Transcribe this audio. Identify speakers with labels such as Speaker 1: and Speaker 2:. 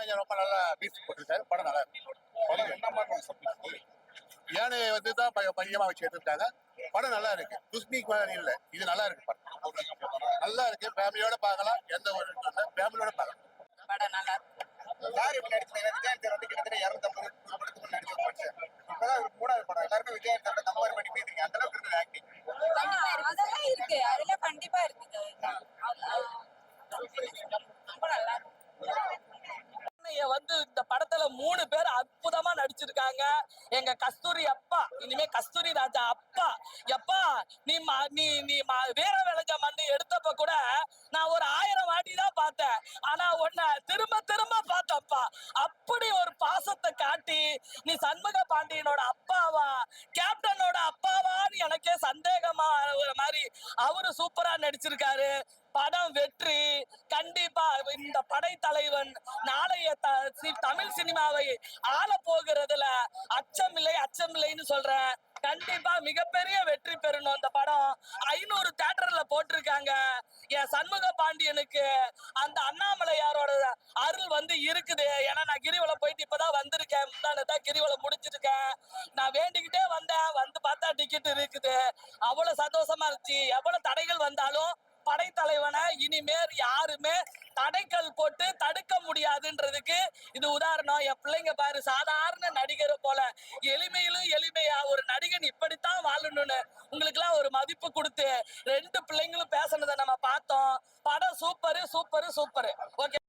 Speaker 1: கலைஞர் ரொம்ப நல்லா பீச் போட்டிருக்காரு. படம் நல்லா இருக்கு. யானையை வந்து தான் மையமா வச்சு எடுத்துட்டாங்க. படம் நல்லா இருக்கு. குஸ்மிக் மாதிரி இல்ல, இது நல்லா இருக்கு. படம் நல்லா இருக்கு. ஃபேமிலியோட பார்க்கலாம். எந்த ஒரு ஃபேமிலியோட பார்க்கலாம்.
Speaker 2: படம் நல்லா இருக்கு.
Speaker 3: விஜயகாந்த் வந்து கிட்டத்தட்ட 250 படத்துக்கு நடிச்ச மனுஷன். இப்பதான் ஒரு 3வது படம். எல்லாருமே விஜயகாந்த் கம்பேர் பண்ணி பேசுறீங்க. அந்த அளவுக்கு இருக்குது ஆக்டிங்.
Speaker 2: அதெல்லாம் இருக்கு, அதெல்லாம் கண்டிப்பா இருக்குது. ரொம்ப நல்லா இருக்கு.
Speaker 4: வந்து இந்த படத்துல 3 பேர் அற்புதமா நடிச்சிருக்காங்க. எங்க கஸ்தூரி அப்பா, இனிமே கஸ்தூரி ராஜா அப்பா. எப்பா நீ வீர விளைஞ்ச மண்ணு எடுத்தப்ப கூட நான் ஒரு 1000 வாட்டி தான் பார்த்தேன். ஆனா உன்னை திரும்ப திரும்ப பார்த்தப்பா. அப்படி ஒரு பாசத்தை காட்டி நீ சண்முக பாண்டியனோட அப்பாவா கேப்டனோட அப்பாவான்னு எனக்கே சந்தேகமா ஒரு மாதிரி அவரு சூப்பரா நடிச்சிருக்காரு. படம் வெற்றி. கண்டிப்பா இந்த படைத்தலைவன் நாளைய தமிழ் சினிமாவை ஆள போகிறதுல அச்சமில்லைன்னு சொல்றேன். கண்டிப்பா மிகப்பெரிய வெற்றி பெறணும். இந்த படம் 500 தியேட்டர்ல போட்டிருக்காங்க. என் சண்முக பாண்டியனுக்கு அந்த அண்ணாமலையாரோட அருள் வந்து இருக்குது. ஏன்னா நான் கிரிவலம் போயிட்டு இப்பதான் வந்திருக்கேன். முந்தானதான் கிரிவலம் முடிச்சிருக்கேன். நான் வேண்டிக்கிட்டே வந்தேன். வந்து பார்த்தா டிக்கெட் இருக்குது. அவ்வளவு சந்தோஷமா இருந்துச்சு. எவ்வளவு தடைகள் வந்தாலும் படைத்தலைவனை இனிமேல் யாருமே தடைக்கல் போட்டு தடுக்க முடியாதுன்றதுக்கு இது உதாரணம். என் பிள்ளைங்க பாரு, சாதாரண